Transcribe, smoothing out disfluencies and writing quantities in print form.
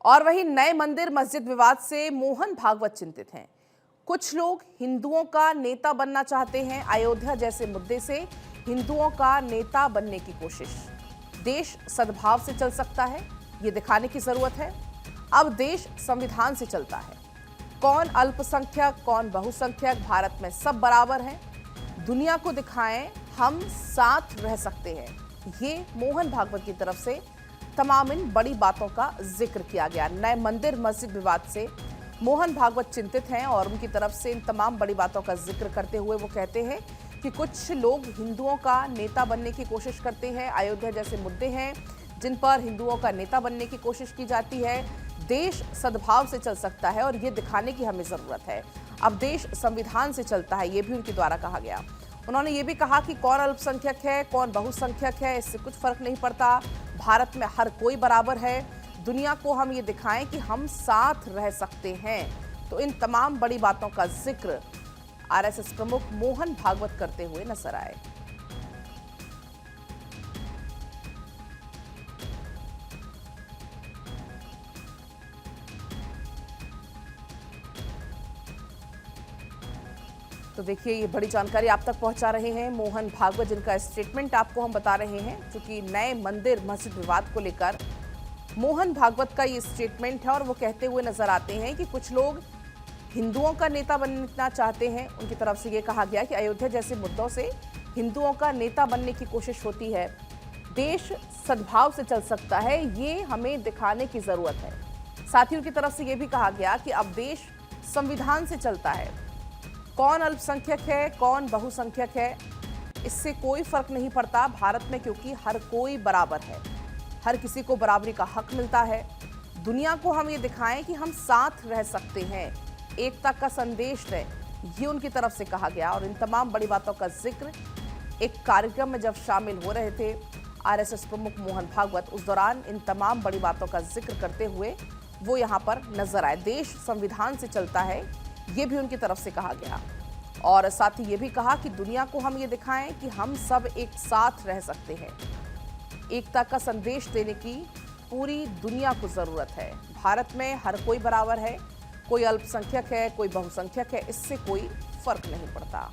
और वहीं नए मंदिर मस्जिद विवाद से मोहन भागवत चिंतित हैं। कुछ लोग हिंदुओं का नेता बनना चाहते हैं। अयोध्या जैसे मुद्दे से हिंदुओं का नेता बनने की कोशिश। देश सद्भाव से चल सकता है, ये दिखाने की जरूरत है। अब देश संविधान से चलता है। कौन अल्पसंख्यक, कौन बहुसंख्यक, भारत में सब बराबर हैं। दुनिया को दिखाएं हम साथ रह सकते हैं। ये मोहन भागवत की तरफ से तमाम इन बड़ी बातों का जिक्र किया गया। नए मंदिर मस्जिद विवाद से मोहन भागवत चिंतित हैं और उनकी तरफ से इन तमाम बड़ी बातों का जिक्र करते हुए वो कहते हैं कि कुछ लोग हिंदुओं का नेता बनने की कोशिश करते हैं। अयोध्या जैसे मुद्दे हैं जिन पर हिंदुओं का नेता बनने की कोशिश की जाती है। देश सद्भाव से चल सकता है और ये दिखाने की हमें जरूरत है। अब देश संविधान से चलता है, ये भी उनके द्वारा कहा गया। उन्होंने ये भी कहा कि कौन अल्पसंख्यक है, कौन बहुसंख्यक है, इससे कुछ फर्क नहीं पड़ता। भारत में हर कोई बराबर है। दुनिया को हम ये दिखाएं कि हम साथ रह सकते हैं। तो इन तमाम बड़ी बातों का जिक्र आरएसएस प्रमुख मोहन भागवत करते हुए नजर आए। तो देखिए, ये बड़ी जानकारी आप तक पहुंचा रहे हैं मोहन भागवत, जिनका स्टेटमेंट आपको हम बता रहे हैं। क्योंकि नए मंदिर मस्जिद विवाद को लेकर मोहन भागवत का ये स्टेटमेंट है और वो कहते हुए नजर आते हैं कि कुछ लोग हिंदुओं का नेता बनना चाहते हैं। उनकी तरफ से ये कहा गया कि अयोध्या जैसे मुद्दों से हिंदुओं का नेता बनने की कोशिश होती है। देश सद्भाव से चल सकता है, ये हमें दिखाने की जरूरत है। साथ ही उनकी तरफ से ये भी कहा गया कि अब देश संविधान से चलता है। कौन अल्पसंख्यक है, कौन बहुसंख्यक है, इससे कोई फर्क नहीं पड़ता भारत में, क्योंकि हर कोई बराबर है। हर किसी को बराबरी का हक मिलता है। दुनिया को हम ये दिखाएं कि हम साथ रह सकते हैं, एकता का संदेश दें, ये उनकी तरफ से कहा गया। और इन तमाम बड़ी बातों का जिक्र एक कार्यक्रम में जब शामिल हो रहे थे आरएसएस प्रमुख मोहन भागवत, उस दौरान इन तमाम बड़ी बातों का जिक्र करते हुए वो यहाँ पर नजर आए। देश संविधान से चलता है, ये भी उनकी तरफ से कहा गया। और साथ ही ये भी कहा कि दुनिया को हम ये दिखाएं कि हम सब एक साथ रह सकते हैं। एकता का संदेश देने की पूरी दुनिया को जरूरत है। भारत में हर कोई बराबर है। कोई अल्पसंख्यक है, कोई बहुसंख्यक है, इससे कोई फर्क नहीं पड़ता।